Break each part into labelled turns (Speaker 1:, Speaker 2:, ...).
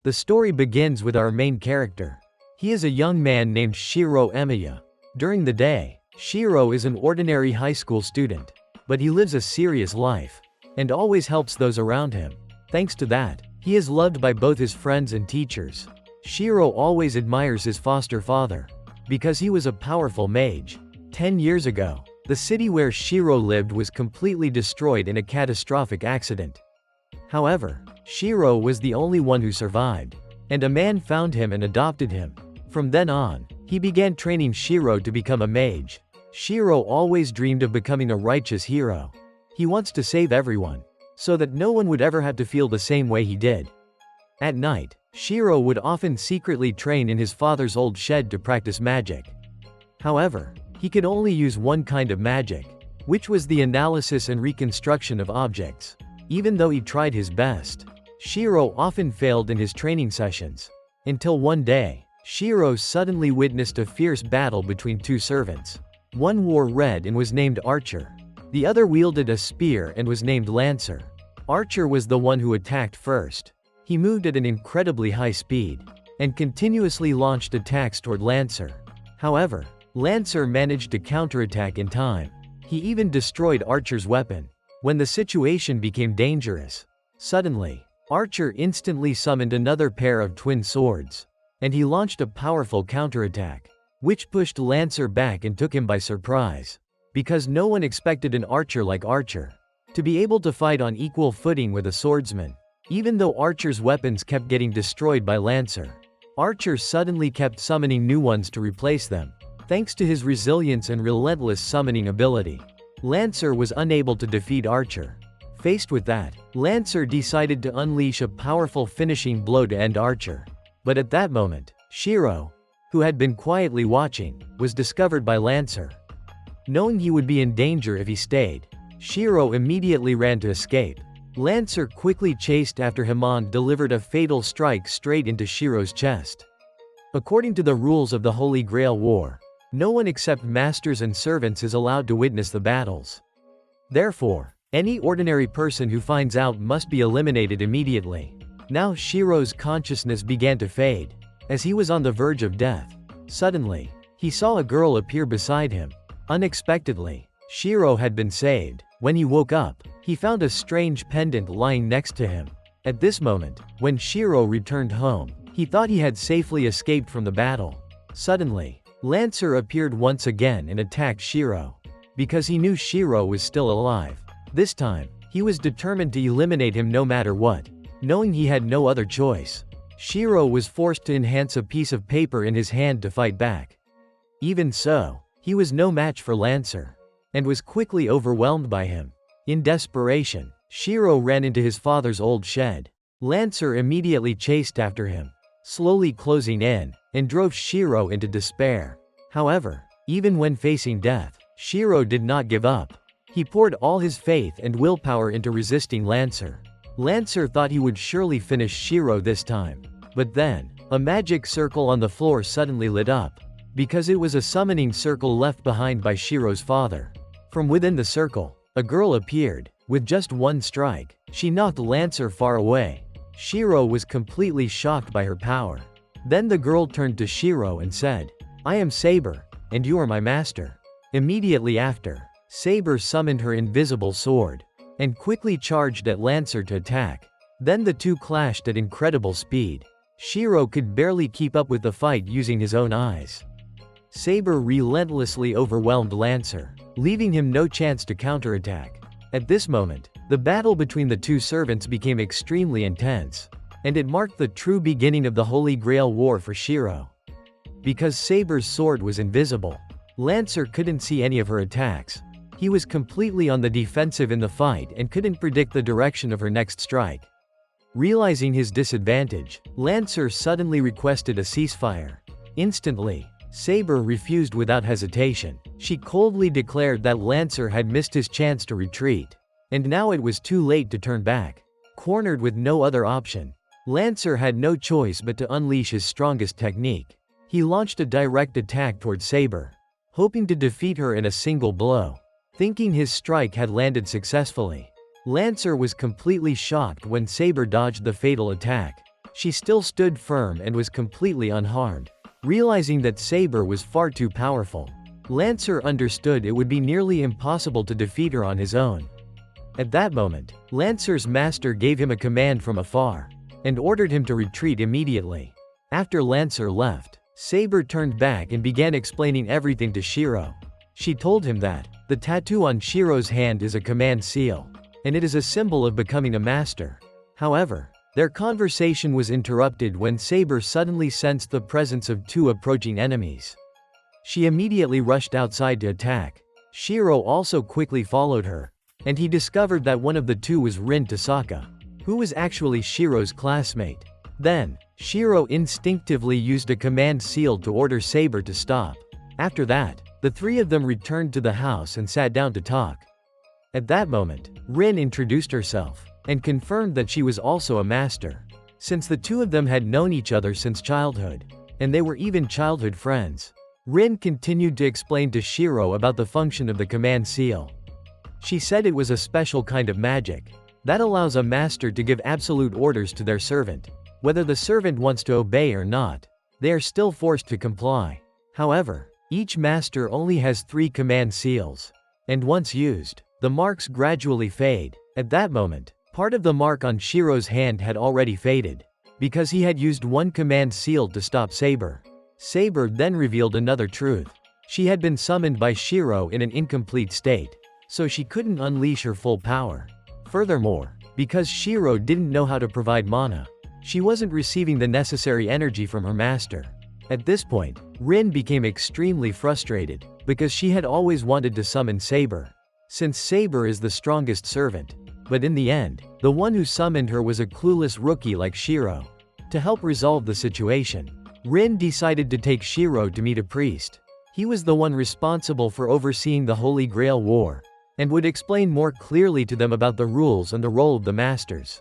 Speaker 1: The story begins with our main character. He is a young man named Shiro Emiya. During the day, Shiro is an ordinary high school student. But he lives a serious life. And always helps those around him. Thanks to that, he is loved by both his friends and teachers. Shiro always admires his foster father. Because he was a powerful mage. 10 years ago, the city where Shiro lived was completely destroyed in a catastrophic accident. However, Shiro was the only one who survived. And a man found him and adopted him. From then on, he began training Shiro to become a mage. Shiro always dreamed of becoming a righteous hero. He wants to save everyone, so that no one would ever have to feel the same way he did. At night, Shiro would often secretly train in his father's old shed to practice magic. However, he could only use one kind of magic, which was the analysis and reconstruction of objects. Even though he tried his best, Shiro often failed in his training sessions. Until one day, Shiro suddenly witnessed a fierce battle between two servants. One wore red and was named Archer. The other wielded a spear and was named Lancer. Archer was the one who attacked first. He moved at an incredibly high speed, and continuously launched attacks toward Lancer. However, Lancer managed to counterattack in time. He even destroyed Archer's weapon. When the situation became dangerous, suddenly, Archer instantly summoned another pair of twin swords. And he launched a powerful counterattack, which pushed Lancer back and took him by surprise. Because no one expected an archer like Archer to be able to fight on equal footing with a swordsman. Even though Archer's weapons kept getting destroyed by Lancer, Archer suddenly kept summoning new ones to replace them. Thanks to his resilience and relentless summoning ability, Lancer was unable to defeat Archer. Faced with that, Lancer decided to unleash a powerful finishing blow to end Archer. But at that moment, Shiro, who had been quietly watching, was discovered by Lancer. Knowing he would be in danger if he stayed, Shiro immediately ran to escape. Lancer quickly chased after him and delivered a fatal strike straight into Shiro's chest. According to the rules of the Holy Grail War, no one except masters and servants is allowed to witness the battles. Therefore, any ordinary person who finds out must be eliminated immediately. Now Shiro's consciousness began to fade. As he was on the verge of death, suddenly, he saw a girl appear beside him. Unexpectedly, Shiro had been saved. When he woke up, he found a strange pendant lying next to him. At this moment, when Shiro returned home, he thought he had safely escaped from the battle. Suddenly, Lancer appeared once again and attacked Shiro. Because he knew Shiro was still alive. This time, he was determined to eliminate him no matter what. Knowing he had no other choice, Shiro was forced to enhance a piece of paper in his hand to fight back. Even so, he was no match for Lancer, and was quickly overwhelmed by him. In desperation, Shiro ran into his father's old shed. Lancer immediately chased after him, slowly closing in, and drove Shiro into despair. However, even when facing death, Shiro did not give up. He poured all his faith and willpower into resisting Lancer. Lancer thought he would surely finish Shiro this time. But then, a magic circle on the floor suddenly lit up. Because it was a summoning circle left behind by Shiro's father. From within the circle, a girl appeared. With just one strike, she knocked Lancer far away. Shiro was completely shocked by her power. Then the girl turned to Shiro and said, "I am Saber, and you are my master." Immediately after, Saber summoned her invisible sword, and quickly charged at Lancer to attack. Then the two clashed at incredible speed. Shiro could barely keep up with the fight using his own eyes. Saber relentlessly overwhelmed Lancer, leaving him no chance to counterattack. At this moment, the battle between the two servants became extremely intense, and it marked the true beginning of the Holy Grail War for Shiro. Because Saber's sword was invisible, Lancer couldn't see any of her attacks. He was completely on the defensive in the fight and couldn't predict the direction of her next strike. Realizing his disadvantage, Lancer suddenly requested a ceasefire. Instantly, Saber refused without hesitation. She coldly declared that Lancer had missed his chance to retreat, and now it was too late to turn back. Cornered with no other option, Lancer had no choice but to unleash his strongest technique. He launched a direct attack toward Saber, hoping to defeat her in a single blow. Thinking his strike had landed successfully, Lancer was completely shocked when Saber dodged the fatal attack. she still stood firm and was completely unharmed. Realizing that Saber was far too powerful, Lancer understood it would be nearly impossible to defeat her on his own. At that moment, Lancer's master gave him a command from afar, and ordered him to retreat immediately. After Lancer left, Saber turned back and began explaining everything to Shiro. She told him that the tattoo on Shiro's hand is a command seal, and it is a symbol of becoming a master. However, their conversation was interrupted when Saber suddenly sensed the presence of two approaching enemies. She immediately rushed outside to attack. Shiro also quickly followed her, and he discovered that one of the two was Rin Tasaka, who was actually Shiro's classmate. Then, Shiro instinctively used a command seal to order Saber to stop. After that, the three of them returned to the house and sat down to talk. At that moment, Rin introduced herself, and confirmed that she was also a master. Since the two of them had known each other since childhood, and they were even childhood friends, Rin continued to explain to Shiro about the function of the command seal. She said it was a special kind of magic that allows a master to give absolute orders to their servant. Whether the servant wants to obey or not, they are still forced to comply. However, each master only has 3 command seals, and once used, the marks gradually fade. At that moment, part of the mark on Shiro's hand had already faded, because he had used one command seal to stop Saber. Saber then revealed another truth. She had been summoned by Shiro in an incomplete state, so she couldn't unleash her full power. Furthermore, because Shiro didn't know how to provide mana, she wasn't receiving the necessary energy from her master. At this point, Rin became extremely frustrated, because she had always wanted to summon Saber, since Saber is the strongest servant. But in the end, the one who summoned her was a clueless rookie like Shiro. To help resolve the situation, Rin decided to take Shiro to meet a priest. He was the one responsible for overseeing the Holy Grail War, and would explain more clearly to them about the rules and the role of the masters.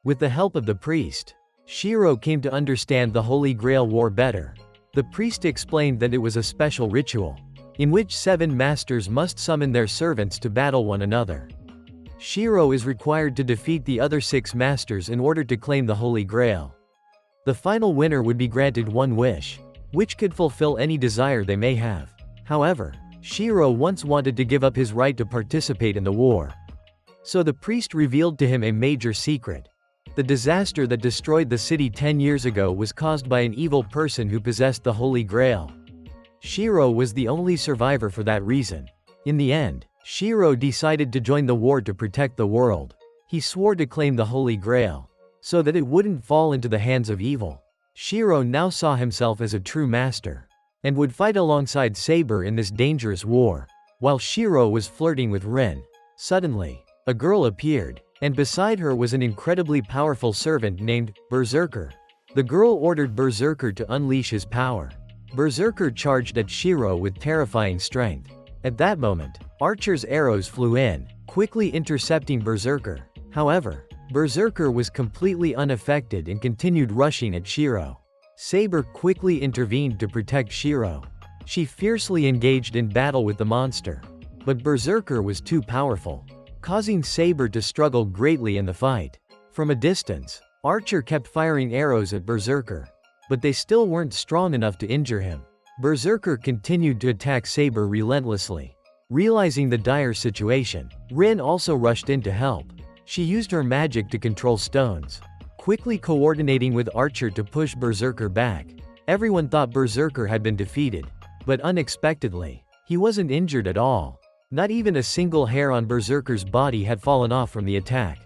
Speaker 1: With the help of the priest, Shiro came to understand the Holy Grail War better. The priest explained that it was a special ritual, in which 7 masters must summon their servants to battle one another. Shiro is required to defeat the other 6 masters in order to claim the Holy Grail. The final winner would be granted one wish, which could fulfill any desire they may have. However, Shiro once wanted to give up his right to participate in the war. So the priest revealed to him a major secret. The disaster that destroyed the city 10 years ago was caused by an evil person who possessed the Holy Grail. Shiro was the only survivor for that reason. In the end, Shiro decided to join the war to protect the world. He swore to claim the Holy Grail, so that it wouldn't fall into the hands of evil. Shiro now saw himself as a true master, and would fight alongside Saber in this dangerous war. While Shiro was flirting with Rin, suddenly, a girl appeared, and beside her was an incredibly powerful servant named Berserker. The girl ordered Berserker to unleash his power. Berserker charged at Shiro with terrifying strength. At that moment, Archer's arrows flew in, quickly intercepting Berserker. However, Berserker was completely unaffected and continued rushing at Shiro. Saber quickly intervened to protect Shiro. She fiercely engaged in battle with the monster, but Berserker was too powerful, causing Saber to struggle greatly in the fight. From a distance, Archer kept firing arrows at Berserker, but they still weren't strong enough to injure him. Berserker continued to attack Saber relentlessly. Realizing the dire situation, Rin also rushed in to help. She used her magic to control stones, quickly coordinating with Archer to push Berserker back. Everyone thought Berserker had been defeated, but unexpectedly, he wasn't injured at all. Not even a single hair on Berserker's body had fallen off from the attack.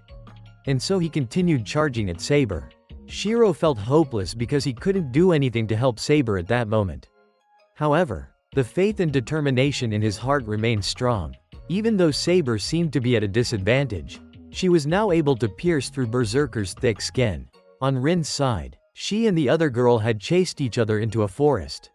Speaker 1: And so he continued charging at Saber. Shiro felt hopeless because he couldn't do anything to help Saber at that moment. However, the faith and determination in his heart remained strong. Even though Saber seemed to be at a disadvantage, she was now able to pierce through Berserker's thick skin. On Rin's side, she and the other girl had chased each other into a forest.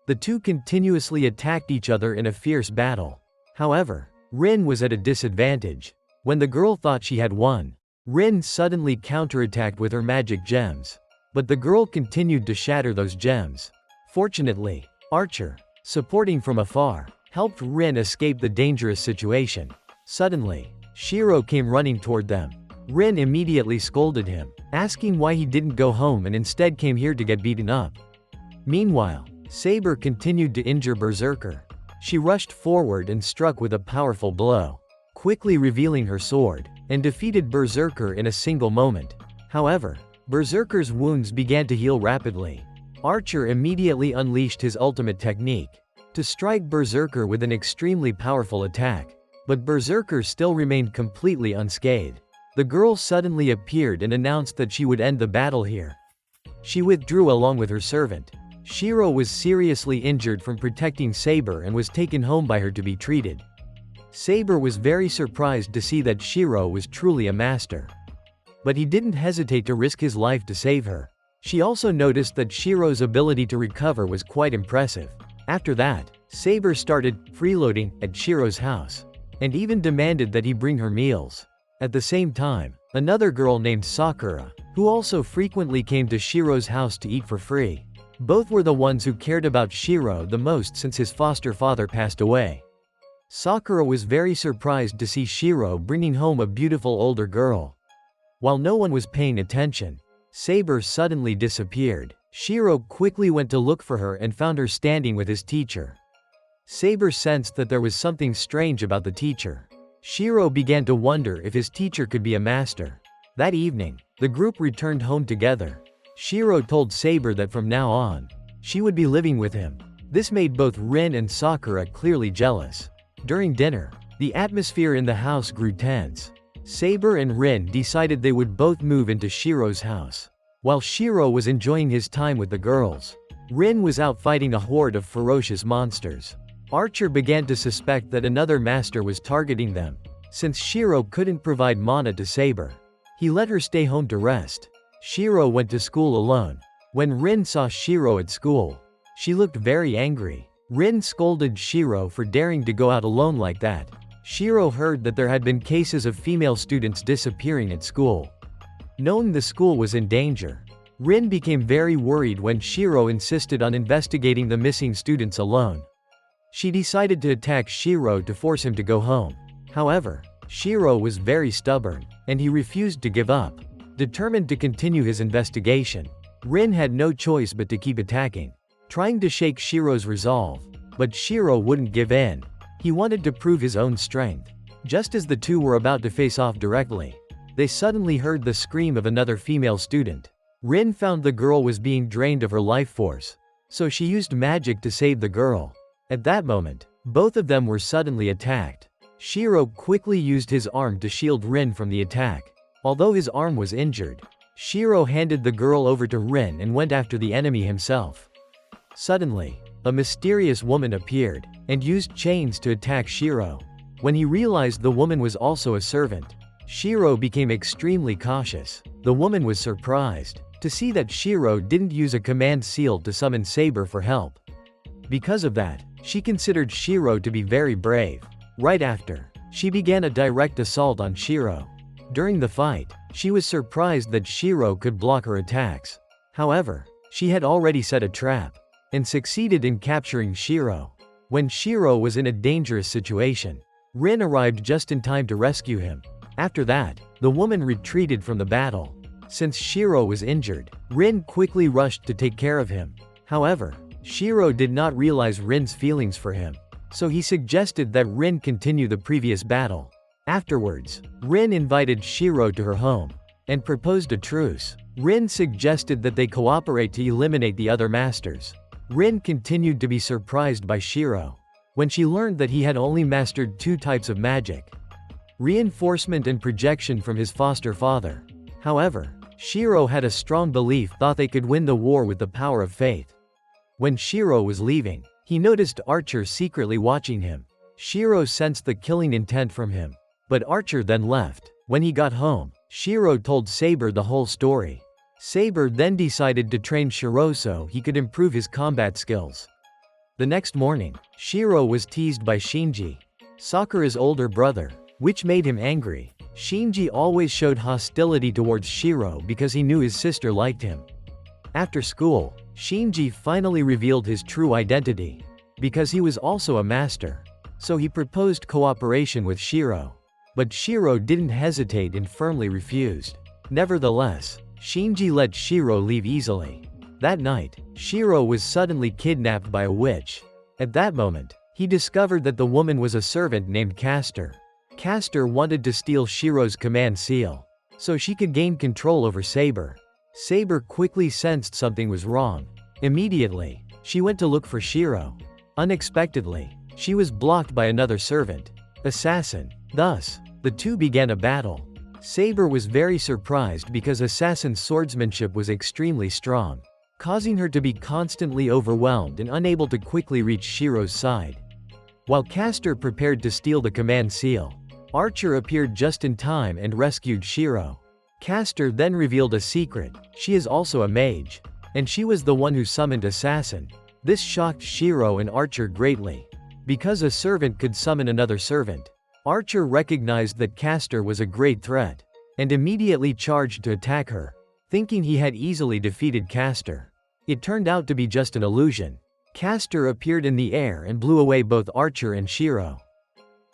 Speaker 1: The two continuously attacked each other in a fierce battle. However, Rin was at a disadvantage. When the girl thought she had won, Rin suddenly counterattacked with her magic gems. But the girl continued to shatter those gems. Fortunately, Archer, supporting from afar, helped Rin escape the dangerous situation. Suddenly, Shiro came running toward them. Rin immediately scolded him. asking why he didn't go home and instead came here to get beaten up. Meanwhile, Saber continued to injure Berserker. She rushed forward and struck with a powerful blow, quickly revealing her sword, and defeated Berserker in a single moment. However, Berserker's wounds began to heal rapidly. Archer immediately unleashed his ultimate technique to strike Berserker with an extremely powerful attack, but Berserker still remained completely unscathed. The girl suddenly appeared and announced that she would end the battle here. She withdrew along with her servant. Shiro was seriously injured from protecting Saber and was taken home by her to be treated. Saber was very surprised to see that Shiro was truly a master. But he didn't hesitate to risk his life to save her. She also noticed that Shiro's ability to recover was quite impressive. After that, Saber started freeloading at Shiro's house, and even demanded that he bring her meals. At the same time, another girl named Sakura, who also frequently came to Shiro's house to eat for free. Both were the ones who cared about Shiro the most since his foster father passed away. Sakura was very surprised to see Shiro bringing home a beautiful older girl. While no one was paying attention, Saber suddenly disappeared. Shiro quickly went to look for her and found her standing with his teacher. Saber sensed that there was something strange about the teacher. Shiro began to wonder if his teacher could be a master. That evening, the group returned home together. Shiro told Saber that from now on, she would be living with him. This made both Rin and Sakura clearly jealous. During dinner, the atmosphere in the house grew tense. Saber and Rin decided they would both move into Shiro's house. While Shiro was enjoying his time with the girls, Rin was out fighting a horde of ferocious monsters. Archer began to suspect that another master was targeting them, since Shiro couldn't provide mana to Saber. He let her stay home to rest. Shiro went to school alone. When Rin saw Shiro at school, she looked very angry. Rin scolded Shiro for daring to go out alone like that. Shiro heard that there had been cases of female students disappearing at school. Knowing the school was in danger, Rin became very worried when Shiro insisted on investigating the missing students alone. She decided to attack Shiro to force him to go home. However, Shiro was very stubborn, and he refused to give up. Determined to continue his investigation, Rin had no choice but to keep attacking, trying to shake Shiro's resolve. But Shiro wouldn't give in. He wanted to prove his own strength. Just as the two were about to face off directly, they suddenly heard the scream of another female student. Rin found the girl was being drained of her life force, so she used magic to save the girl. At that moment, both of them were suddenly attacked. Shiro quickly used his arm to shield Rin from the attack. Although his arm was injured, Shiro handed the girl over to Rin and went after the enemy himself. Suddenly, a mysterious woman appeared, and used chains to attack Shiro. When he realized the woman was also a servant, Shiro became extremely cautious. The woman was surprised to see that Shiro didn't use a command seal to summon Saber for help. Because of that, she considered Shiro to be very brave. Right after, she began a direct assault on Shiro. During the fight, she was surprised that Shiro could block her attacks. However, she had already set a trap, and succeeded in capturing Shiro. When Shiro was in a dangerous situation, Rin arrived just in time to rescue him. After that, the woman retreated from the battle. Since Shiro was injured, Rin quickly rushed to take care of him. However, Shiro did not realize Rin's feelings for him, so he suggested that Rin continue the previous battle. Afterwards, Rin invited Shiro to her home, and proposed a truce. Rin suggested that they cooperate to eliminate the other masters. Rin continued to be surprised by Shiro when she learned that he had only mastered 2 types of magic: reinforcement and projection from his foster father. However, Shiro had a strong belief that they could win the war with the power of faith. When Shiro was leaving, he noticed Archer secretly watching him. Shiro sensed the killing intent from him, but Archer then left. When he got home, Shiro told Saber the whole story. Saber then decided to train Shiro so he could improve his combat skills. The next morning, Shiro was teased by Shinji, Sakura's older brother, which made him angry. Shinji always showed hostility towards Shiro because he knew his sister liked him. After school, Shinji finally revealed his true identity, because he was also a master. So he proposed cooperation with Shiro. But Shiro didn't hesitate and firmly refused. Nevertheless, Shinji let Shiro leave easily. That night, Shiro was suddenly kidnapped by a witch. At that moment, he discovered that the woman was a servant named Castor. Castor wanted to steal Shiro's command seal, so she could gain control over Saber. Saber quickly sensed something was wrong. Immediately, she went to look for Shiro. Unexpectedly, she was blocked by another servant, Assassin. Thus, the two began a battle. Saber was very surprised because Assassin's swordsmanship was extremely strong, causing her to be constantly overwhelmed and unable to quickly reach Shiro's side. While Castor prepared to steal the command seal, Archer appeared just in time and rescued Shiro. Castor then revealed a secret: she is also a mage, and she was the one who summoned Assassin. This shocked Shiro and Archer greatly. Because a servant could summon another servant, Archer recognized that Castor was a great threat, and immediately charged to attack her, thinking he had easily defeated Castor. It turned out to be just an illusion. Castor appeared in the air and blew away both Archer and Shiro.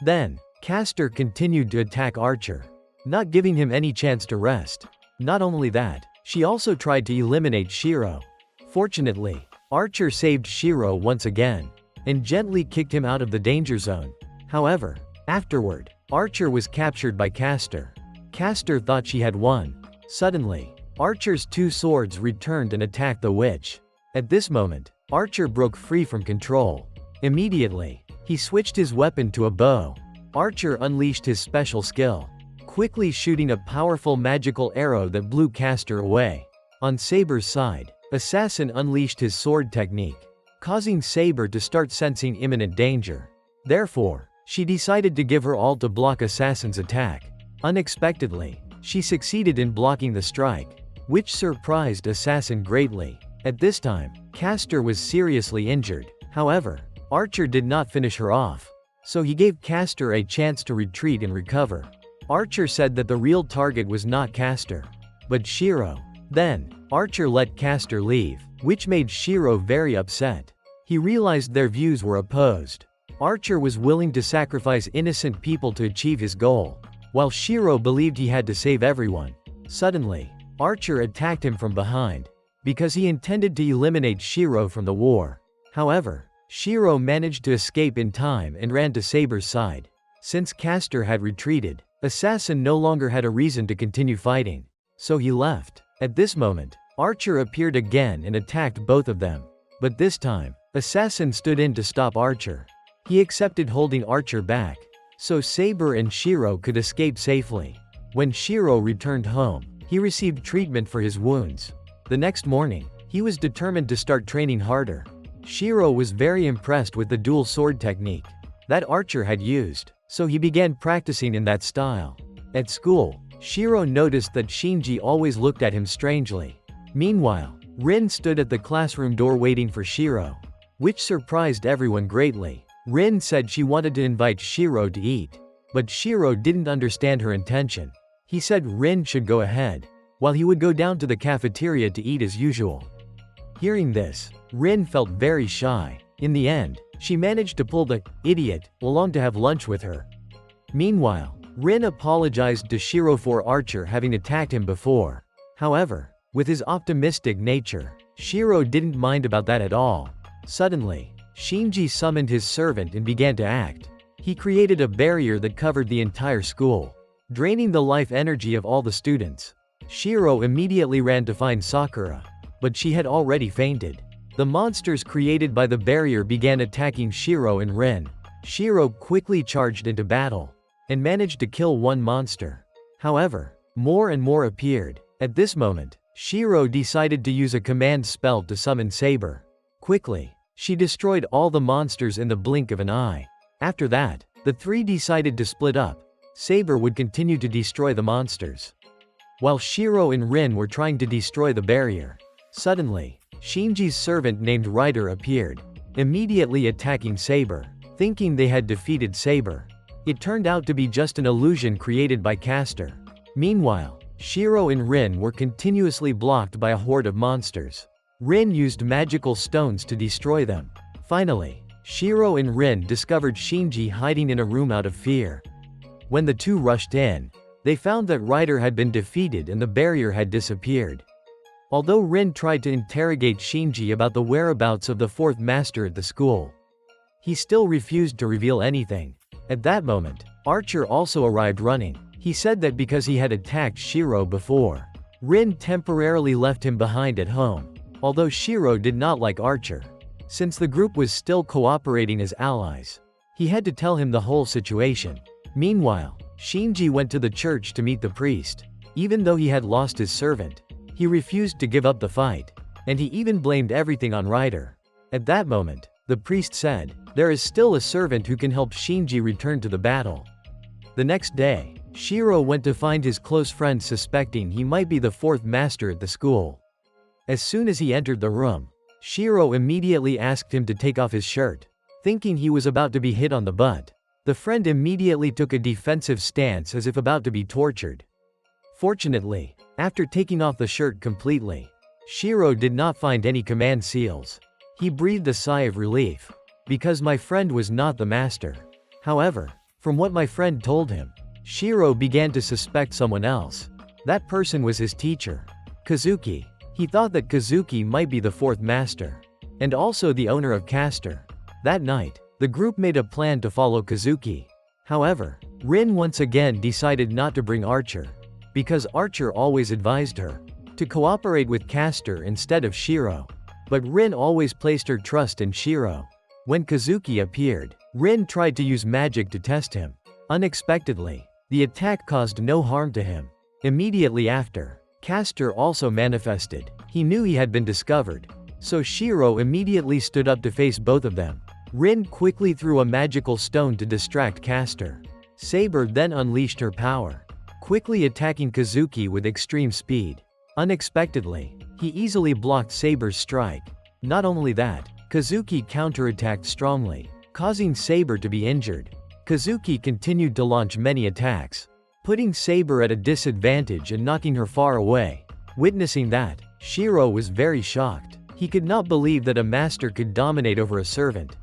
Speaker 1: Then, Castor continued to attack Archer, not giving him any chance to rest. Not only that, she also tried to eliminate Shiro. Fortunately, Archer saved Shiro once again, and gently kicked him out of the danger zone. However, afterward, Archer was captured by Castor. Castor thought she had won. Suddenly, Archer's two swords returned and attacked the witch. At this moment, Archer broke free from control. Immediately, he switched his weapon to a bow. Archer unleashed his special skill, quickly shooting a powerful magical arrow that blew Castor away. On Saber's side, Assassin unleashed his sword technique, causing Saber to start sensing imminent danger. Therefore, she decided to give her all to block Assassin's attack. Unexpectedly, she succeeded in blocking the strike, which surprised Assassin greatly. At this time, Castor was seriously injured. However, Archer did not finish her off, so he gave Castor a chance to retreat and recover. Archer said that the real target was not Castor, but Shiro. Then, Archer let Castor leave, which made Shiro very upset. He realized their views were opposed. Archer was willing to sacrifice innocent people to achieve his goal, while Shiro believed he had to save everyone. Suddenly, Archer attacked him from behind, because he intended to eliminate Shiro from the war. However, Shiro managed to escape in time and ran to Saber's side. Since Castor had retreated, Assassin no longer had a reason to continue fighting, so he left. At this moment, Archer appeared again and attacked both of them. But this time, Assassin stood in to stop Archer. He accepted holding Archer back, so Saber and Shiro could escape safely. When Shiro returned home, he received treatment for his wounds. The next morning, he was determined to start training harder. Shiro was very impressed with the dual sword technique that Archer had used, so he began practicing in that style. At school, Shiro noticed that Shinji always looked at him strangely. Meanwhile, Rin stood at the classroom door waiting for Shiro, which surprised everyone greatly. Rin said she wanted to invite Shiro to eat, but Shiro didn't understand her intention. He said Rin should go ahead, while he would go down to the cafeteria to eat as usual. Hearing this, Rin felt very shy. In the end, she managed to pull the idiot along to have lunch with her. Meanwhile, Rin apologized to Shiro for Archer having attacked him before. However, with his optimistic nature, Shiro didn't mind about that at all. Suddenly, Shinji summoned his servant and began to act. He created a barrier that covered the entire school, draining the life energy of all the students. Shiro immediately ran to find Sakura, but she had already fainted. The monsters created by the barrier began attacking Shiro and Rin. Shiro quickly charged into battle, and managed to kill one monster. However, more and more appeared. At this moment, Shiro decided to use a command spell to summon Saber. Quickly, she destroyed all the monsters in the blink of an eye. After that, the three decided to split up. Saber would continue to destroy the monsters, while Shiro and Rin were trying to destroy the barrier. Suddenly, Shinji's servant named Rider appeared, immediately attacking Saber, thinking they had defeated Saber. It turned out to be just an illusion created by Castor. Meanwhile, Shiro and Rin were continuously blocked by a horde of monsters. Rin used magical stones to destroy them. Finally, Shiro and Rin discovered Shinji hiding in a room out of fear. When the two rushed in, They found that Ryder had been defeated and the barrier had disappeared. Although Rin tried to interrogate Shinji about the whereabouts of the fourth master at the school, he still refused to reveal anything. At that moment, Archer also arrived running. He said that because he had attacked Shiro before, Rin temporarily left him behind at home. Although Shiro did not like Archer, since the group was still cooperating as allies, he had to tell him the whole situation. Meanwhile, Shinji went to the church to meet the priest. Even though he had lost his servant, he refused to give up the fight, and he even blamed everything on Ryder. At that moment, the priest said, "There is still a servant who can help Shinji return to the battle." The next day, Shiro went to find his close friend suspecting he might be the fourth master at the school. As soon as he entered the room, Shiro immediately asked him to take off his shirt. Thinking he was about to be hit on the butt, the friend immediately took a defensive stance as if about to be tortured. Fortunately, after taking off the shirt completely, Shiro did not find any command seals. He breathed a sigh of relief, because my friend was not the master. However, from what my friend told him, Shiro began to suspect someone else. That person was his teacher, Kazuki. He thought that Kazuki might be the fourth master, and also the owner of Castor. That night, the group made a plan to follow Kazuki. However, Rin once again decided not to bring Archer, because Archer always advised her to cooperate with Castor instead of Shiro. But Rin always placed her trust in Shiro. When Kazuki appeared, Rin tried to use magic to test him. Unexpectedly, the attack caused no harm to him. Immediately after, Castor also manifested. He knew he had been discovered, so Shiro immediately stood up to face both of them. Rin quickly threw a magical stone to distract Castor. Saber then unleashed her power, quickly attacking Kazuki with extreme speed. Unexpectedly, he easily blocked Saber's strike. Not only that, Kazuki counterattacked strongly, causing Saber to be injured. Kazuki continued to launch many attacks, putting Saber at a disadvantage and knocking her far away. Witnessing that, Shiro was very shocked. He could not believe that a master could dominate over a servant.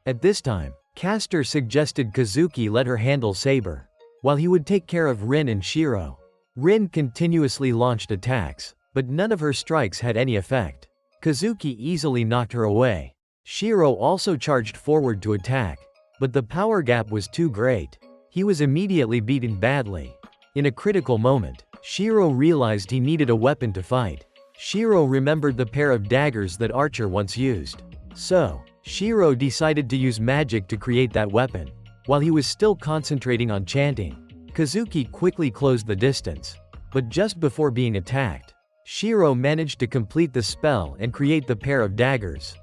Speaker 1: At this time, Castor suggested Kazuki let her handle Saber, while he would take care of Rin and Shiro. Rin continuously launched attacks, but none of her strikes had any effect. Kazuki easily knocked her away. Shiro also charged forward to attack, but the power gap was too great. He was immediately beaten badly. In a critical moment, Shiro realized he needed a weapon to fight. Shiro remembered the pair of daggers that Archer once used. So, Shiro decided to use magic to create that weapon. While he was still concentrating on chanting, Kazuki quickly closed the distance. But just before being attacked, Shiro managed to complete the spell and create the pair of daggers.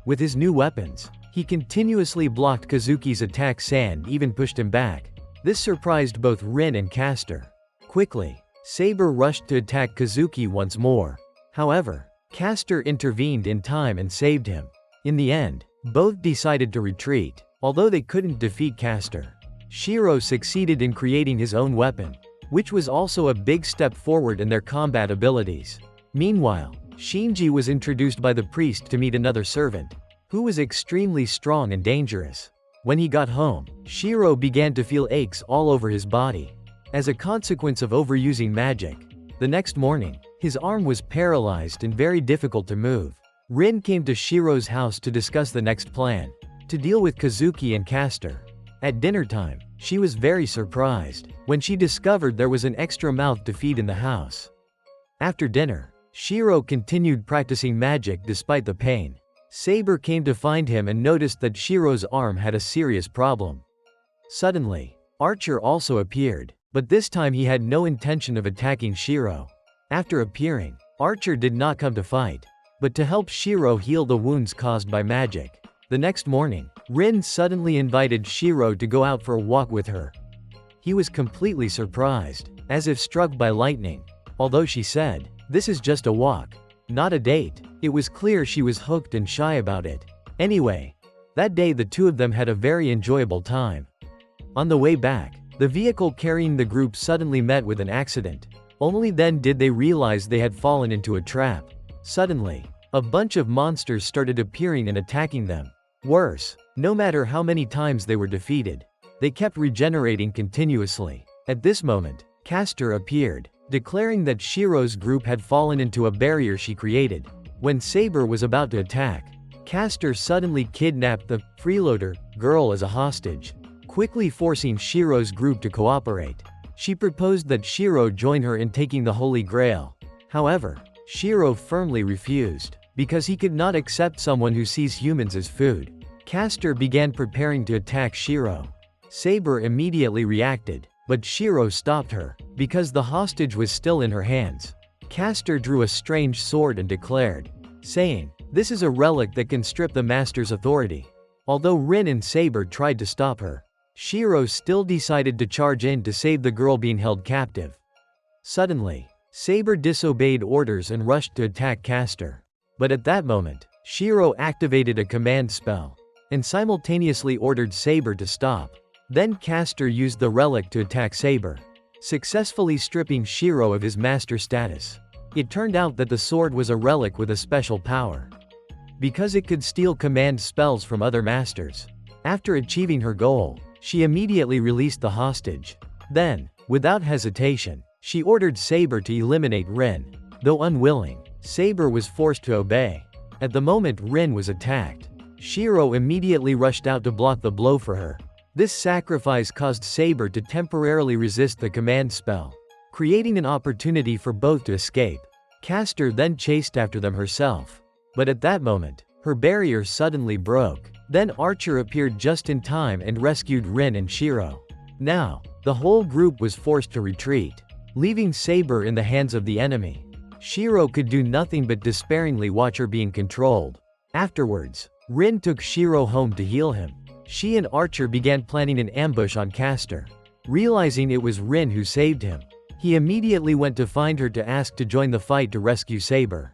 Speaker 1: With his new weapons, he continuously blocked Kazuki's attacks and even pushed him back. This surprised both Rin and Castor. Quickly, Saber rushed to attack Kazuki once more. However, Castor intervened in time and saved him. In the end, both decided to retreat. Although they couldn't defeat Castor, Shiro succeeded in creating his own weapon, which was also a big step forward in their combat abilities. Meanwhile, Shinji was introduced by the priest to meet another servant, who was extremely strong and dangerous. When he got home, Shiro began to feel aches all over his body, as a consequence of overusing magic. The next morning, his arm was paralyzed and very difficult to move. Rin came to Shiro's house to discuss the next plan, to deal with Kazuki and Castor. At dinner time, she was very surprised when she discovered there was an extra mouth to feed in the house. After dinner, Shiro continued practicing magic despite the pain. Saber came to find him and noticed that Shiro's arm had a serious problem. Suddenly, Archer also appeared, but this time he had no intention of attacking Shiro. After appearing, Archer did not come to fight, but to help Shiro heal the wounds caused by magic. The next morning, Rin suddenly invited Shiro to go out for a walk with her. He was completely surprised, as if struck by lightning. Although she said, "This is just a walk, not a date," it was clear she was hooked and shy about it. Anyway, that day the two of them had a very enjoyable time. On the way back, the vehicle carrying the group suddenly met with an accident. Only then did they realize they had fallen into a trap. Suddenly, a bunch of monsters started appearing and attacking them. Worse, no matter how many times they were defeated, they kept regenerating continuously. At this moment, Castor appeared, declaring that Shiro's group had fallen into a barrier she created. When Saber was about to attack, Castor suddenly kidnapped the freeloader girl as a hostage, quickly forcing Shiro's group to cooperate. She proposed that Shiro join her in taking the Holy Grail. However, Shiro firmly refused, because he could not accept someone who sees humans as food. Castor began preparing to attack Shiro. Saber immediately reacted, but Shiro stopped her, because the hostage was still in her hands. Castor drew a strange sword and declared, saying, "This is a relic that can strip the master's authority." Although Rin and Saber tried to stop her, Shiro still decided to charge in to save the girl being held captive. Suddenly, Saber disobeyed orders and rushed to attack Castor. But at that moment, Shiro activated a command spell, and simultaneously ordered Saber to stop. Then Castor used the relic to attack Saber, successfully stripping Shiro of his master status. It turned out that the sword was a relic with a special power, because it could steal command spells from other masters. After achieving her goal, she immediately released the hostage. Then, without hesitation, she ordered Saber to eliminate Rin. Though unwilling, Saber was forced to obey. At the moment Rin was attacked, Shiro immediately rushed out to block the blow for her. This sacrifice caused Saber to temporarily resist the command spell, creating an opportunity for both to escape. Castor then chased after them herself. But at that moment, her barrier suddenly broke. Then Archer appeared just in time and rescued Rin and Shiro. Now, the whole group was forced to retreat, leaving Saber in the hands of the enemy. Shiro could do nothing but despairingly watch her being controlled. Afterwards, Rin took Shiro home to heal him. She and Archer began planning an ambush on Castor. Realizing it was Rin who saved him, he immediately went to find her to ask to join the fight to rescue Saber.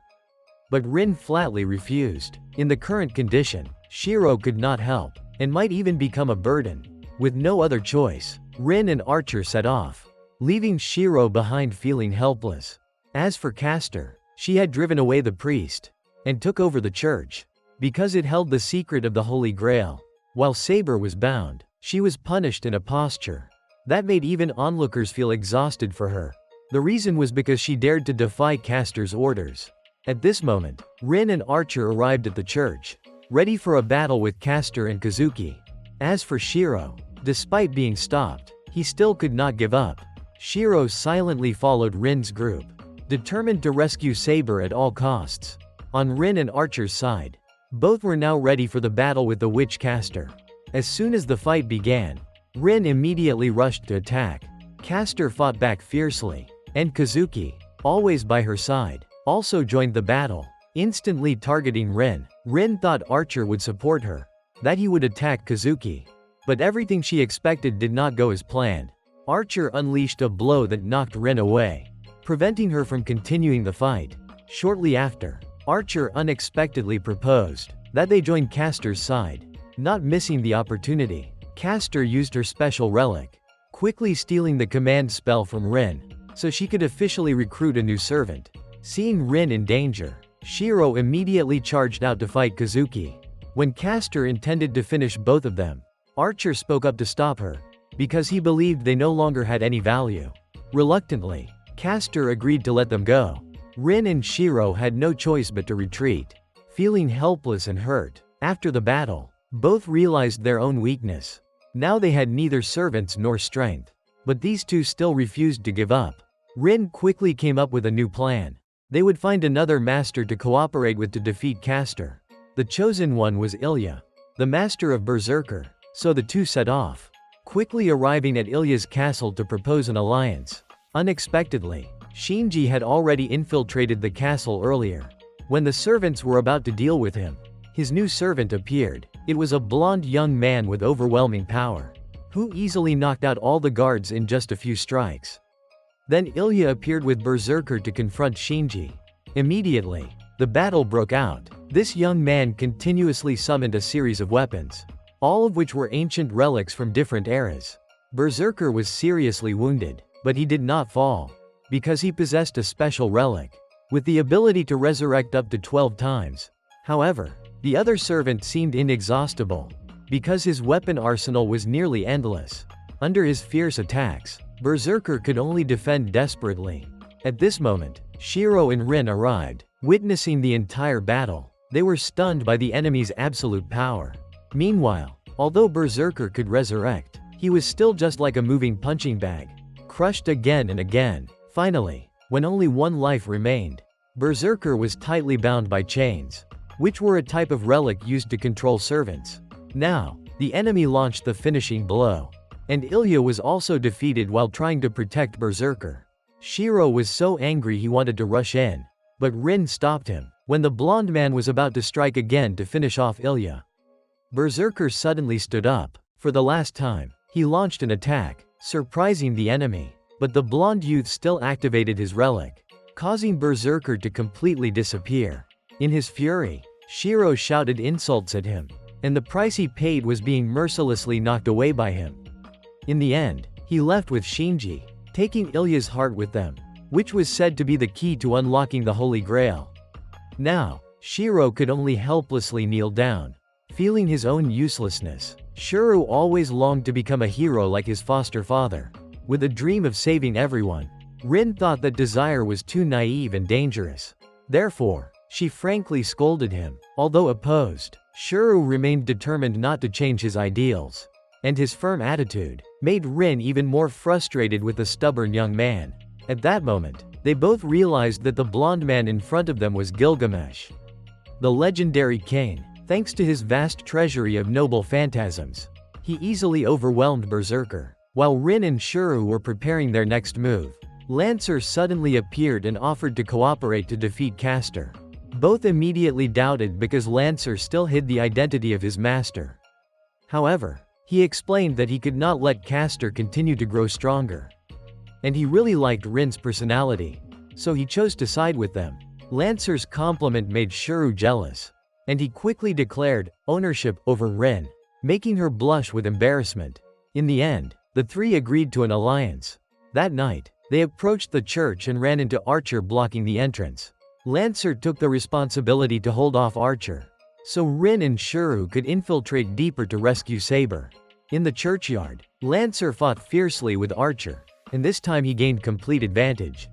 Speaker 1: But Rin flatly refused. In the current condition, Shiro could not help, and might even become a burden. With no other choice, Rin and Archer set off, leaving Shiro behind feeling helpless. As for Castor, she had driven away the priest, and took over the church, because it held the secret of the Holy Grail. While Saber was bound, she was punished in a posture that made even onlookers feel exhausted for her. The reason was because she dared to defy Castor's orders. At this moment, Rin and Archer arrived at the church, ready for a battle with Castor and Kazuki. As for Shiro, despite being stopped, he still could not give up. Shiro silently followed Rin's group, determined to rescue Saber at all costs. On Rin and Archer's side, both were now ready for the battle with the witch Castor. As soon as the fight began, Rin immediately rushed to attack. Castor fought back fiercely, and Kazuki, always by her side, also joined the battle, instantly targeting Rin. Rin thought Archer would support her, that he would attack Kazuki. But everything she expected did not go as planned. Archer unleashed a blow that knocked Rin away, preventing her from continuing the fight. Shortly after, Archer unexpectedly proposed that they join Castor's side. Not missing the opportunity, Castor used her special relic, quickly stealing the command spell from Rin, so she could officially recruit a new servant. Seeing Rin in danger, Shiro immediately charged out to fight Kazuki. When Castor intended to finish both of them, Archer spoke up to stop her, because he believed they no longer had any value. Reluctantly, Castor agreed to let them go. Rin and Shiro had no choice but to retreat, feeling helpless and hurt. After the battle, both realized their own weakness. Now they had neither servants nor strength. But these two still refused to give up. Rin quickly came up with a new plan. They would find another master to cooperate with to defeat Castor. The chosen one was Ilya, the master of Berserker, so the two set off, quickly arriving at Ilya's castle to propose an alliance. Unexpectedly, Shinji had already infiltrated the castle earlier. When the servants were about to deal with him, his new servant appeared. It was a blonde young man with overwhelming power, who easily knocked out all the guards in just a few strikes. Then Ilya appeared with Berserker to confront Shinji. Immediately, the battle broke out. This young man continuously summoned a series of weapons, all of which were ancient relics from different eras. Berserker was seriously wounded, but he did not fall, because he possessed a special relic, with the ability to resurrect up to 12 times. However, the other servant seemed inexhaustible, because his weapon arsenal was nearly endless. Under his fierce attacks, Berserker could only defend desperately. At this moment, Shiro and Rin arrived. Witnessing the entire battle, they were stunned by the enemy's absolute power. Meanwhile, although Berserker could resurrect, he was still just like a moving punching bag, crushed again and again. Finally, when only one life remained, Berserker was tightly bound by chains, which were a type of relic used to control servants. Now, the enemy launched the finishing blow, and Ilya was also defeated while trying to protect Berserker. Shiro was so angry he wanted to rush in, but Rin stopped him. When the blonde man was about to strike again to finish off Ilya, Berserker suddenly stood up. For the last time, he launched an attack, surprising the enemy, but the blonde youth still activated his relic, causing Berserker to completely disappear. In his fury, Shiro shouted insults at him, and the price he paid was being mercilessly knocked away by him. In the end, he left with Shinji, taking Ilya's heart with them, which was said to be the key to unlocking the Holy Grail. Now, Shiro could only helplessly kneel down, feeling his own uselessness. Shiro always longed to become a hero like his foster father, with a dream of saving everyone. Rin thought that desire was too naive and dangerous. Therefore, she frankly scolded him. Although opposed, Shiro remained determined not to change his ideals, and his firm attitude made Rin even more frustrated with the stubborn young man. At that moment, they both realized that the blonde man in front of them was Gilgamesh, the legendary king. Thanks to his vast treasury of noble phantasms, he easily overwhelmed Berserker. While Rin and Shiro were preparing their next move, Lancer suddenly appeared and offered to cooperate to defeat Castor. Both immediately doubted because Lancer still hid the identity of his master. However, he explained that he could not let Castor continue to grow stronger, and he really liked Rin's personality, so he chose to side with them. Lancer's compliment made Shiro jealous, and he quickly declared ownership over Rin, making her blush with embarrassment. In the end, the three agreed to an alliance. That night, they approached the church and ran into Archer blocking the entrance. Lancer took the responsibility to hold off Archer, so Rin and Shiro could infiltrate deeper to rescue Saber. In the churchyard, Lancer fought fiercely with Archer, and this time he gained complete advantage.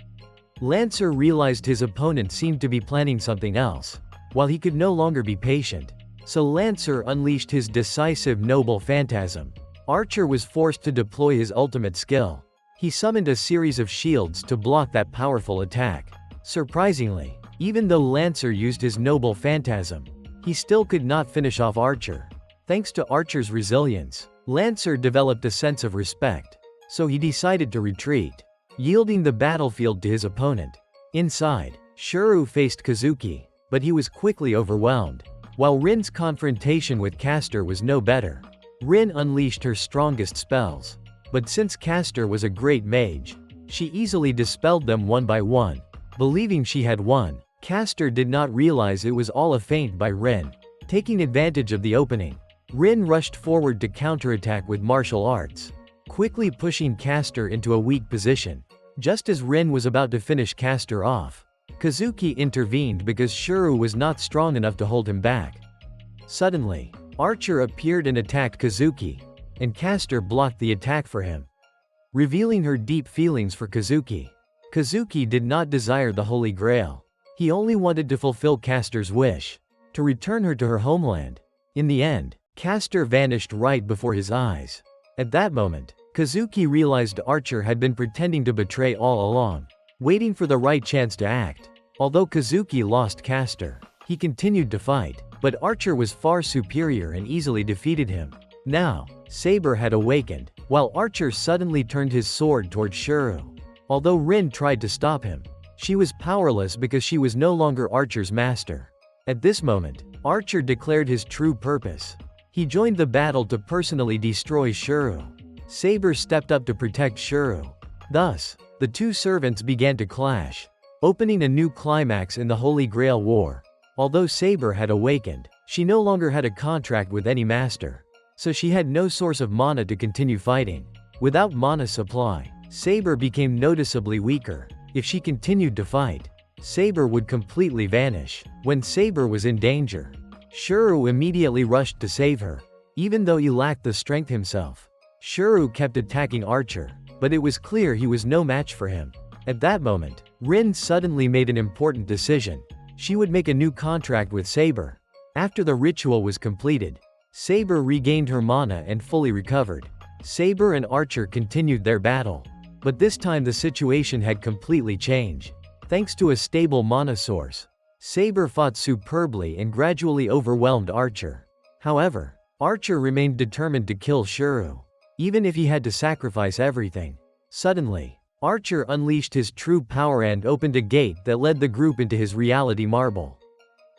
Speaker 1: Lancer realized his opponent seemed to be planning something else, while he could no longer be patient, so Lancer unleashed his decisive noble phantasm. Archer was forced to deploy his ultimate skill. He summoned a series of shields to block that powerful attack. Surprisingly, even though Lancer used his noble phantasm, he still could not finish off Archer. Thanks to Archer's resilience, Lancer developed a sense of respect, so he decided to retreat, yielding the battlefield to his opponent. Inside, Shiro faced Kazuki, but he was quickly overwhelmed. While Rin's confrontation with Castor was no better, Rin unleashed her strongest spells. But since Castor was a great mage, she easily dispelled them one by one. Believing she had won, Castor did not realize it was all a feint by Rin. Taking advantage of the opening, Rin rushed forward to counterattack with martial arts, quickly pushing Castor into a weak position. Just as Rin was about to finish Castor off, Kazuki intervened because Shiro was not strong enough to hold him back. Suddenly, Archer appeared and attacked Kazuki, and Castor blocked the attack for him. Revealing her deep feelings for Kazuki, Kazuki did not desire the Holy Grail. He only wanted to fulfill Castor's wish, to return her to her homeland. In the end, Castor vanished right before his eyes. At that moment, Kazuki realized Archer had been pretending to betray all along, waiting for the right chance to act. Although Kazuki lost Castor, he continued to fight, but Archer was far superior and easily defeated him. Now, Saber had awakened, while Archer suddenly turned his sword toward Shiro. Although Rin tried to stop him, she was powerless because she was no longer Archer's master. At this moment, Archer declared his true purpose. He joined the battle to personally destroy Shiro. Saber stepped up to protect Shiro. Thus, the two servants began to clash, opening a new climax in the Holy Grail War. Although Saber had awakened, she no longer had a contract with any master, so she had no source of mana to continue fighting. Without mana supply, Saber became noticeably weaker. If she continued to fight, Saber would completely vanish. When Saber was in danger, Shiro immediately rushed to save her. Even though he lacked the strength himself, Shiro kept attacking Archer, but it was clear he was no match for him. At that moment, Rin suddenly made an important decision. She would make a new contract with Saber. After the ritual was completed, Saber regained her mana and fully recovered. Saber and Archer continued their battle. But this time the situation had completely changed. Thanks to a stable mana source, Saber fought superbly and gradually overwhelmed Archer. However, Archer remained determined to kill Shuru, even if he had to sacrifice everything. Suddenly, Archer unleashed his true power and opened a gate that led the group into his reality marble,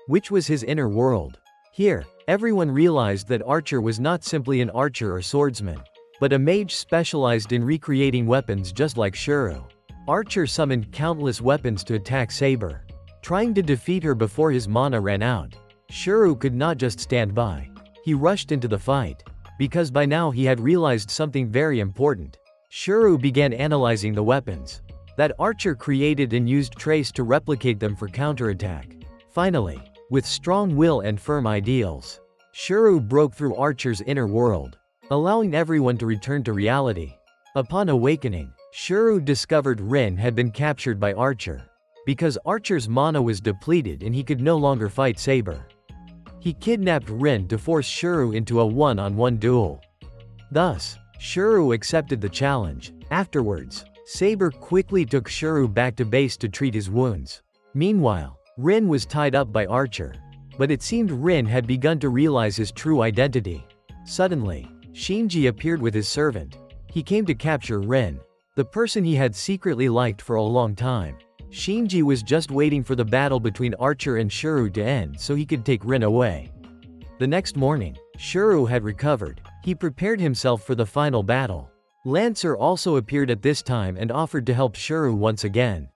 Speaker 1: which was his inner world. Here, everyone realized that Archer was not simply an archer or swordsman, but a mage specialized in recreating weapons just like Shuru. Archer summoned countless weapons to attack Saber, trying to defeat her before his mana ran out. Shuru could not just stand by. He rushed into the fight, because by now he had realized something very important. Shuru began analyzing the weapons that Archer created and used Trace to replicate them for counterattack. Finally, with strong will and firm ideals, Shuru broke through Archer's inner world, allowing everyone to return to reality. Upon awakening, Shuru discovered Rin had been captured by Archer, because Archer's mana was depleted and he could no longer fight Saber. He kidnapped Rin to force Shuru into a one-on-one duel. Thus, Shuru accepted the challenge. Afterwards, Saber quickly took Shuru back to base to treat his wounds. Meanwhile, Rin was tied up by Archer, but it seemed Rin had begun to realize his true identity. Suddenly, Shinji appeared with his servant. He came to capture Rin, the person he had secretly liked for a long time. Shinji was just waiting for the battle between Archer and Shuru to end so he could take Rin away. The next morning, Shuru had recovered. He prepared himself for the final battle. Lancer also appeared at this time and offered to help Shuru once again.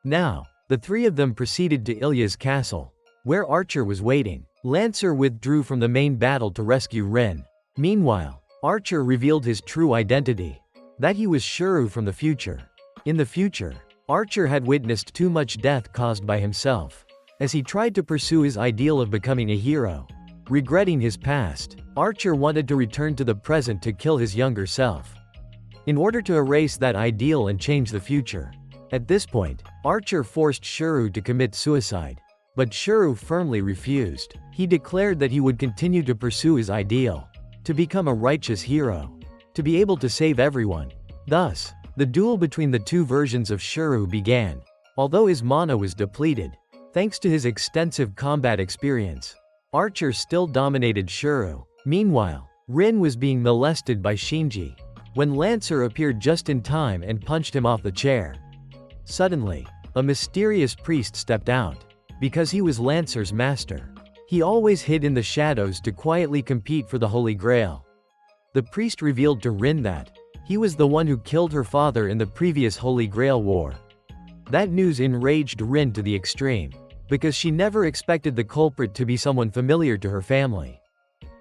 Speaker 1: Now, the three of them proceeded to Ilya's castle, where Archer was waiting. Lancer withdrew from the main battle to rescue Rin. Meanwhile, Archer revealed his true identity, that he was Shuru from the future. In the future, Archer had witnessed too much death caused by himself, as he tried to pursue his ideal of becoming a hero. Regretting his past, Archer wanted to return to the present to kill his younger self, in order to erase that ideal and change the future. At this point, Archer forced Shuru to commit suicide, but Shuru firmly refused. He declared that he would continue to pursue his ideal, to become a righteous hero, to be able to save everyone. Thus, the duel between the two versions of Shuru began. Although his mana was depleted, thanks to his extensive combat experience, Archer still dominated Shuru. Meanwhile, Rin was being molested by Shinji, when Lancer appeared just in time and punched him off the chair. Suddenly, a mysterious priest stepped out, because he was Lancer's master. He always hid in the shadows to quietly compete for the Holy Grail. The priest revealed to Rin that he was the one who killed her father in the previous Holy Grail war. That news enraged Rin to the extreme, because she never expected the culprit to be someone familiar to her family.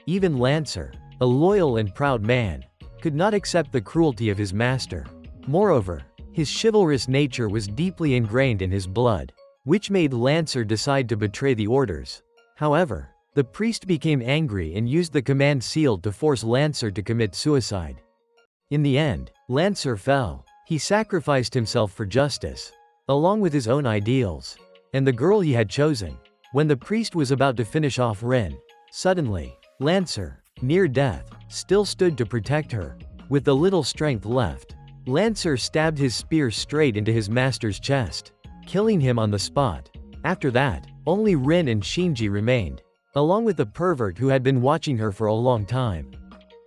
Speaker 1: Even Lancer, a loyal and proud man, could not accept the cruelty of his master. Moreover, his chivalrous nature was deeply ingrained in his blood, which made Lancer decide to betray the orders. However, the priest became angry and used the command seal to force Lancer to commit suicide. In the end, Lancer fell. He sacrificed himself for justice, along with his own ideals, and the girl he had chosen. When the priest was about to finish off Rin, suddenly, Lancer, near death, still stood to protect her. With the little strength left, Lancer stabbed his spear straight into his master's chest, killing him on the spot. After that, only Rin and Shinji remained, along with the pervert who had been watching her for a long time.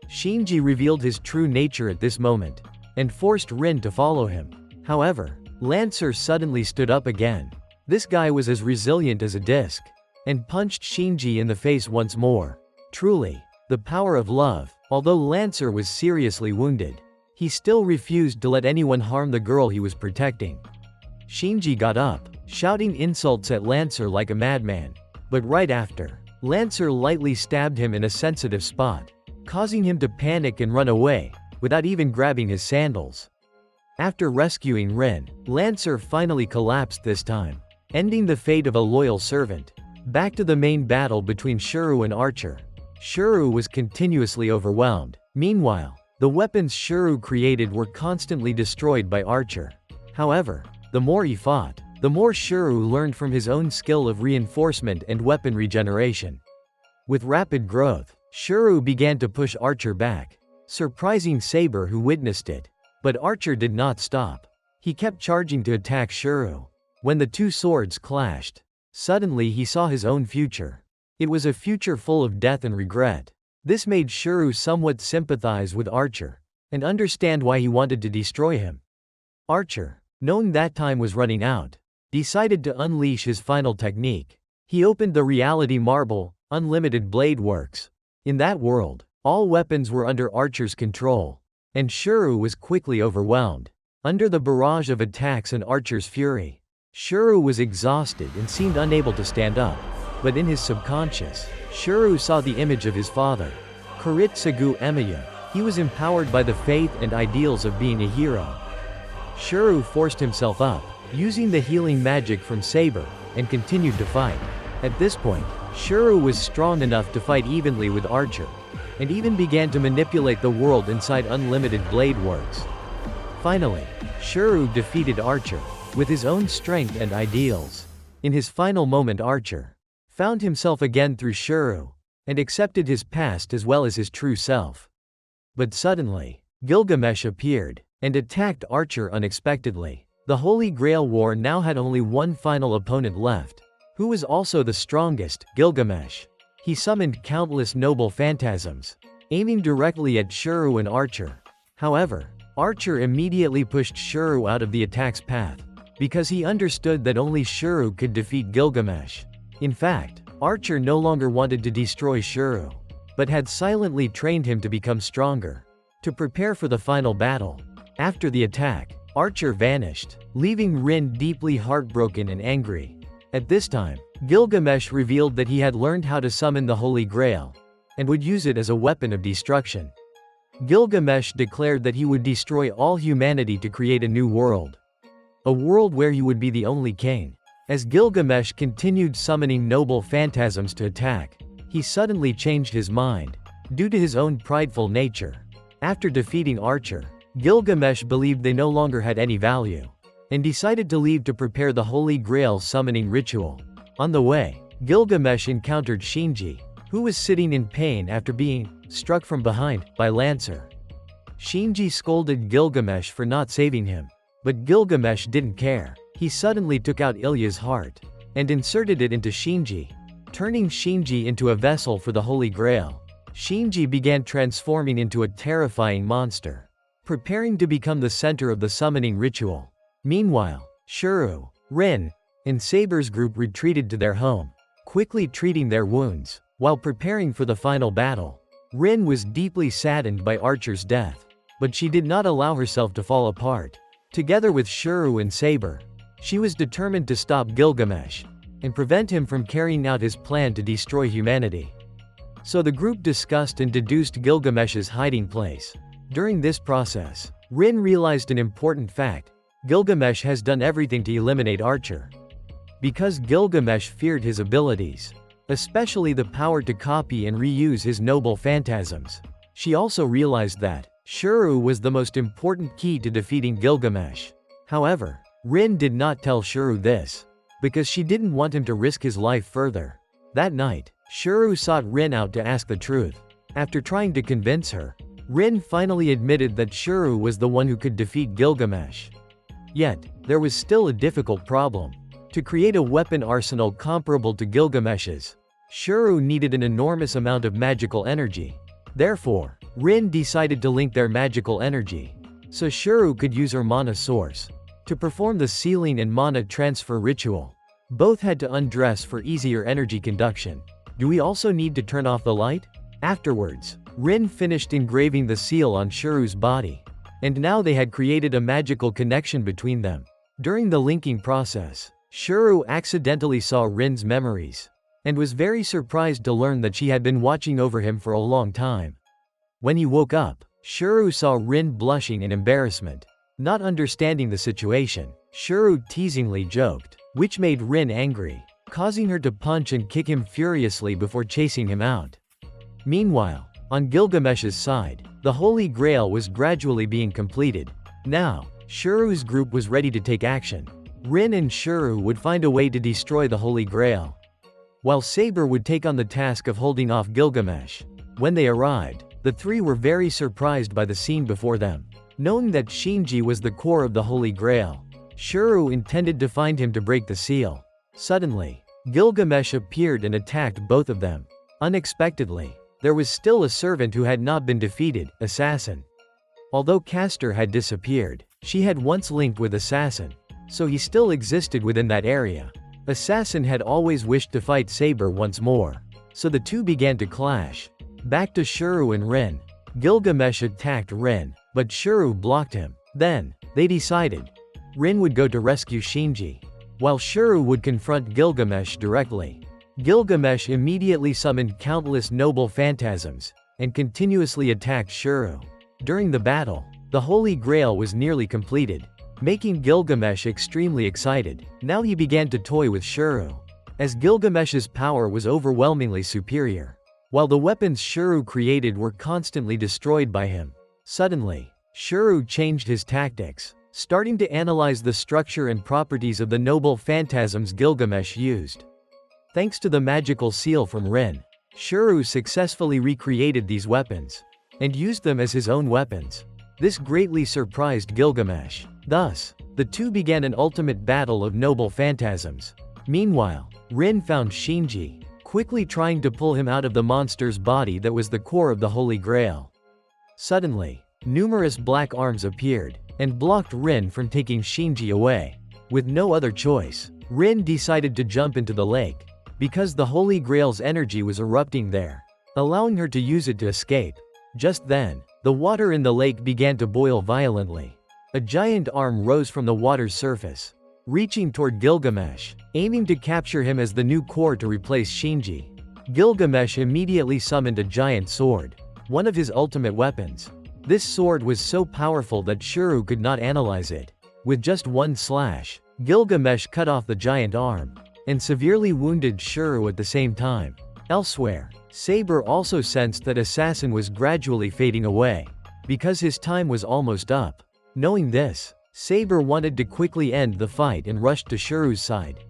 Speaker 1: Shinji revealed his true nature at this moment, and forced Rin to follow him. However, Lancer suddenly stood up again. This guy was as resilient as a disc, and punched Shinji in the face once more. Truly, the power of love. Although Lancer was seriously wounded, he still refused to let anyone harm the girl he was protecting. Shinji got up, shouting insults at Lancer like a madman. But right after, Lancer lightly stabbed him in a sensitive spot, causing him to panic and run away, without even grabbing his sandals. After rescuing Rin, Lancer finally collapsed this time, ending the fate of a loyal servant. Back to the main battle between Shuru and Archer. Shuru was continuously overwhelmed. Meanwhile, The weapons Shuru created were constantly destroyed by Archer. However, the more he fought, the more Shuru learned from his own skill of reinforcement and weapon regeneration. With rapid growth, Shuru began to push Archer back, surprising Saber who witnessed it. But Archer did not stop. He kept charging to attack Shuru. When the two swords clashed, suddenly he saw his own future. It was a future full of death and regret. This made Shuru somewhat sympathize with Archer, and understand why he wanted to destroy him. Archer, knowing that time was running out, decided to unleash his final technique. He opened the Reality Marble, Unlimited Blade Works. In that world, all weapons were under Archer's control, and Shuru was quickly overwhelmed. Under the barrage of attacks and Archer's fury, Shuru was exhausted and seemed unable to stand up. But in his subconscious, Shuru saw the image of his father, Kiritsugu Emiya. He was empowered by the faith and ideals of being a hero. Shuru forced himself up, using the healing magic from Saber, and continued to fight. At this point, Shuru was strong enough to fight evenly with Archer, and even began to manipulate the world inside Unlimited Blade Works. Finally, Shuru defeated Archer, with his own strength and ideals. In his final moment, Archer found himself again through Shuru, and accepted his past as well as his true self. But suddenly, Gilgamesh appeared, and attacked Archer unexpectedly. The Holy Grail War now had only one final opponent left, who was also the strongest, Gilgamesh. He summoned countless noble phantasms, aiming directly at Shuru and Archer. However, Archer immediately pushed Shuru out of the attack's path, because he understood that only Shuru could defeat Gilgamesh. In fact, Archer no longer wanted to destroy Shuru, but had silently trained him to become stronger, to prepare for the final battle. After the attack, Archer vanished, leaving Rin deeply heartbroken and angry. At this time, Gilgamesh revealed that he had learned how to summon the Holy Grail, and would use it as a weapon of destruction. Gilgamesh declared that he would destroy all humanity to create a new world. A world where he would be the only king. As Gilgamesh continued summoning noble phantasms to attack, he suddenly changed his mind, due to his own prideful nature. After defeating Archer, Gilgamesh believed they no longer had any value, and decided to leave to prepare the Holy Grail summoning ritual. On the way, Gilgamesh encountered Shinji, who was sitting in pain after being struck from behind by Lancer. Shinji scolded Gilgamesh for not saving him, but Gilgamesh didn't care. He suddenly took out Ilya's heart and inserted it into Shinji, turning Shinji into a vessel for the Holy Grail. Shinji began transforming into a terrifying monster, preparing to become the center of the summoning ritual. Meanwhile, Shuru, Rin, and Saber's group retreated to their home, quickly treating their wounds. While preparing for the final battle, Rin was deeply saddened by Archer's death, but she did not allow herself to fall apart. Together with Shuru and Saber, she was determined to stop Gilgamesh and prevent him from carrying out his plan to destroy humanity. So the group discussed and deduced Gilgamesh's hiding place. During this process, Rin realized an important fact: Gilgamesh has done everything to eliminate Archer. Because Gilgamesh feared his abilities, especially the power to copy and reuse his noble phantasms. She also realized that Shuru was the most important key to defeating Gilgamesh. However, Rin did not tell Shuru this, because she didn't want him to risk his life further. That night, Shuru sought Rin out to ask the truth. After trying to convince her, Rin finally admitted that Shuru was the one who could defeat Gilgamesh. Yet, there was still a difficult problem. To create a weapon arsenal comparable to Gilgamesh's, Shuru needed an enormous amount of magical energy. Therefore, Rin decided to link their magical energy, so Shuru could use her mana source to perform the sealing and mana transfer ritual. Both had to undress for easier energy conduction. Do we also need to turn off the light? Afterwards, Rin finished engraving the seal on Shuru's body, and now they had created a magical connection between them. During the linking process, Shuru accidentally saw Rin's memories, and was very surprised to learn that she had been watching over him for a long time. When he woke up, Shuru saw Rin blushing in embarrassment. Not understanding the situation, Shuru teasingly joked, which made Rin angry, causing her to punch and kick him furiously before chasing him out. Meanwhile, On Gilgamesh's side, the Holy Grail was gradually being completed. Now, Shuru's group was ready to take action. Rin and Shuru would find a way to destroy the Holy Grail, while Saber would take on the task of holding off Gilgamesh. When they arrived, the three were very surprised by the scene before them. Knowing that Shinji was the core of the Holy Grail, Shuru intended to find him to break the seal. Suddenly, Gilgamesh appeared and attacked both of them. Unexpectedly, there was still a servant who had not been defeated, Assassin. Although Castor had disappeared, she had once linked with Assassin, so he still existed within that area. Assassin had always wished to fight Saber once more, so the two began to clash. Back to Shuru and Rin. Gilgamesh attacked Rin, but Shuru blocked him. Then, they decided. Rin would go to rescue Shinji, while Shuru would confront Gilgamesh directly. Gilgamesh immediately summoned countless noble phantasms, and continuously attacked Shuru. During the battle, the Holy Grail was nearly completed, making Gilgamesh extremely excited. Now he began to toy with Shuru, as Gilgamesh's power was overwhelmingly superior, while the weapons Shuru created were constantly destroyed by him. Suddenly, Shuru changed his tactics, starting to analyze the structure and properties of the noble phantasms Gilgamesh used. Thanks to the magical seal from Rin, Shuru successfully recreated these weapons, and used them as his own weapons. This greatly surprised Gilgamesh. Thus, the two began an ultimate battle of noble phantasms. Meanwhile, Rin found Shinji, quickly trying to pull him out of the monster's body that was the core of the Holy Grail. Suddenly, numerous black arms appeared, and blocked Rin from taking Shinji away. With no other choice, Rin decided to jump into the lake, because the Holy Grail's energy was erupting there, allowing her to use it to escape. Just then, the water in the lake began to boil violently. A giant arm rose from the water's surface, reaching toward Gilgamesh, aiming to capture him as the new core to replace Shinji. Gilgamesh immediately summoned a giant sword, one of his ultimate weapons. This sword was so powerful that Shuru could not analyze it. With just one slash, Gilgamesh cut off the giant arm, and severely wounded Shuru at the same time. Elsewhere, Saber also sensed that Assassin was gradually fading away, because his time was almost up. Knowing this, Saber wanted to quickly end the fight and rushed to Shuru's side.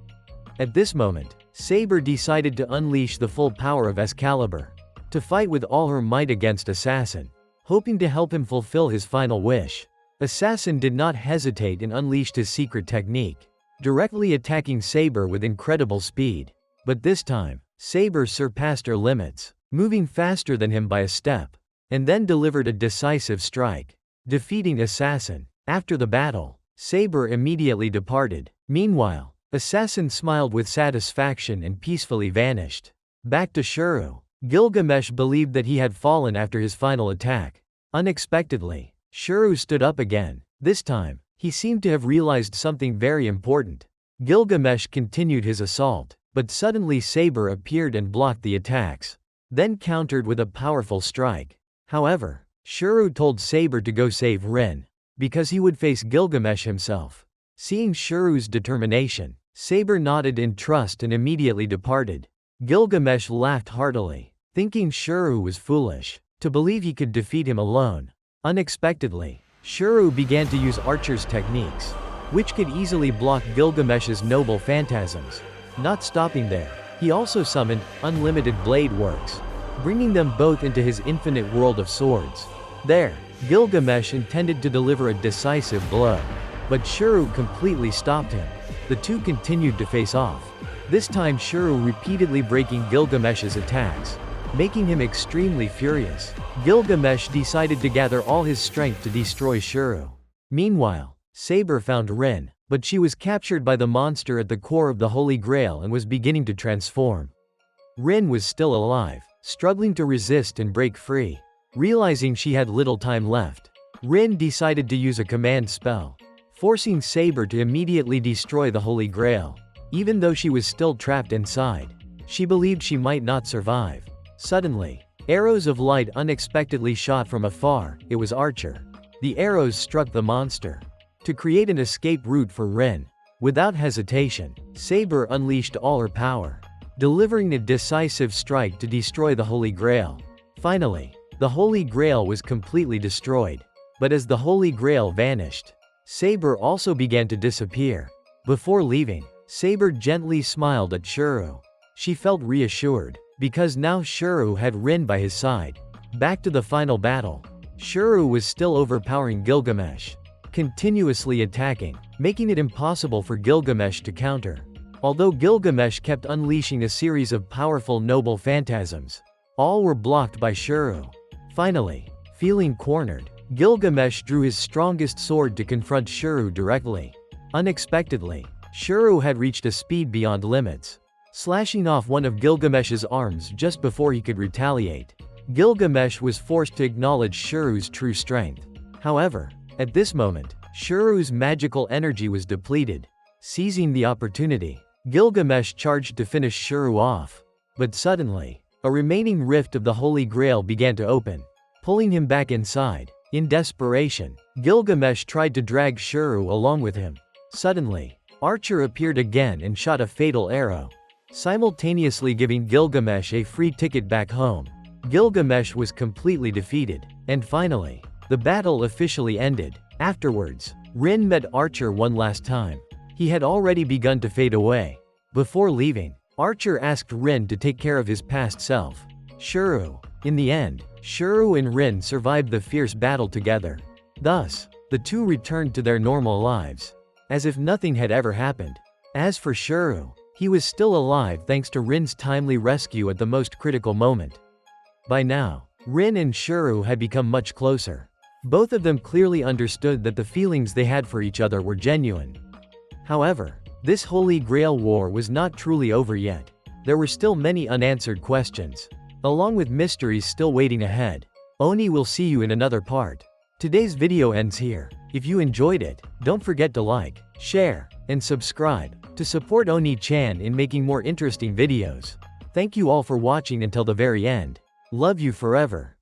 Speaker 1: At this moment, Saber decided to unleash the full power of Excalibur, to fight with all her might against Assassin, hoping to help him fulfill his final wish. Assassin did not hesitate and unleashed his secret technique, directly attacking Saber with incredible speed. But this time, Saber surpassed her limits, moving faster than him by a step, and then delivered a decisive strike, defeating Assassin. After the battle, Saber immediately departed. Meanwhile, Assassin smiled with satisfaction and peacefully vanished. Back to Shuru. Gilgamesh believed that he had fallen after his final attack. Unexpectedly, Shuru stood up again. This time, he seemed to have realized something very important. Gilgamesh continued his assault, but suddenly Saber appeared and blocked the attacks, then countered with a powerful strike. However, Shuru told Saber to go save Rin, because he would face Gilgamesh himself. Seeing Shuru's determination, Saber nodded in trust and immediately departed. Gilgamesh laughed heartily, thinking Shuru was foolish to believe he could defeat him alone. Unexpectedly, Shuru began to use Archer's techniques, which could easily block Gilgamesh's noble phantasms. Not stopping there, he also summoned Unlimited Blade Works, bringing them both into his infinite world of swords. There, Gilgamesh intended to deliver a decisive blow, but Shuru completely stopped him. The two continued to face off, this time Shuru repeatedly breaking Gilgamesh's attacks, making him extremely furious. Gilgamesh decided to gather all his strength to destroy Shuru. Meanwhile, Saber found Rin, but she was captured by the monster at the core of the Holy Grail and was beginning to transform. Rin was still alive, struggling to resist and break free. Realizing she had little time left, Rin decided to use a command spell, forcing Saber to immediately destroy the Holy Grail. Even though she was still trapped inside, she believed she might not survive. Suddenly, arrows of light unexpectedly shot from afar. It was Archer. The arrows struck the monster to create an escape route for Rin. Without hesitation, Saber unleashed all her power, delivering a decisive strike to destroy the Holy Grail. Finally, The Holy Grail was completely destroyed. But as the Holy Grail vanished, Saber also began to disappear. Before leaving, Saber gently smiled at Shuru. She felt reassured, because now Shuru had Rin by his side. Back to the final battle. Shuru was still overpowering Gilgamesh, continuously attacking, making it impossible for Gilgamesh to counter. Although Gilgamesh kept unleashing a series of powerful noble phantasms, all were blocked by Shuru. Finally, feeling cornered, Gilgamesh drew his strongest sword to confront Shuru directly. Unexpectedly, Shuru had reached a speed beyond limits, slashing off one of Gilgamesh's arms just before he could retaliate. Gilgamesh was forced to acknowledge Shuru's true strength. However, at this moment, Shuru's magical energy was depleted. Seizing the opportunity, Gilgamesh charged to finish Shuru off. But suddenly, a remaining rift of the Holy Grail began to open, pulling him back inside. In desperation, Gilgamesh tried to drag Shuru along with him. Suddenly, Archer appeared again and shot a fatal arrow, simultaneously giving Gilgamesh a free ticket back home. Gilgamesh was completely defeated, and finally, the battle officially ended. Afterwards, Rin met Archer one last time. He had already begun to fade away. Before leaving, Archer asked Rin to take care of his past self, Shuru. In the end, Shuru and Rin survived the fierce battle together. Thus, the two returned to their normal lives, as if nothing had ever happened. As for Shuru, he was still alive thanks to Rin's timely rescue at the most critical moment. By now, Rin and Shuru had become much closer. Both of them clearly understood that the feelings they had for each other were genuine. However, this Holy Grail war was not truly over yet. There were still many unanswered questions, along with mysteries still waiting ahead. Oni will see you in another part. Today's video ends here. If you enjoyed it, don't forget to like, share, and subscribe to support Oni-chan in making more interesting videos. Thank you all for watching until the very end. Love you forever.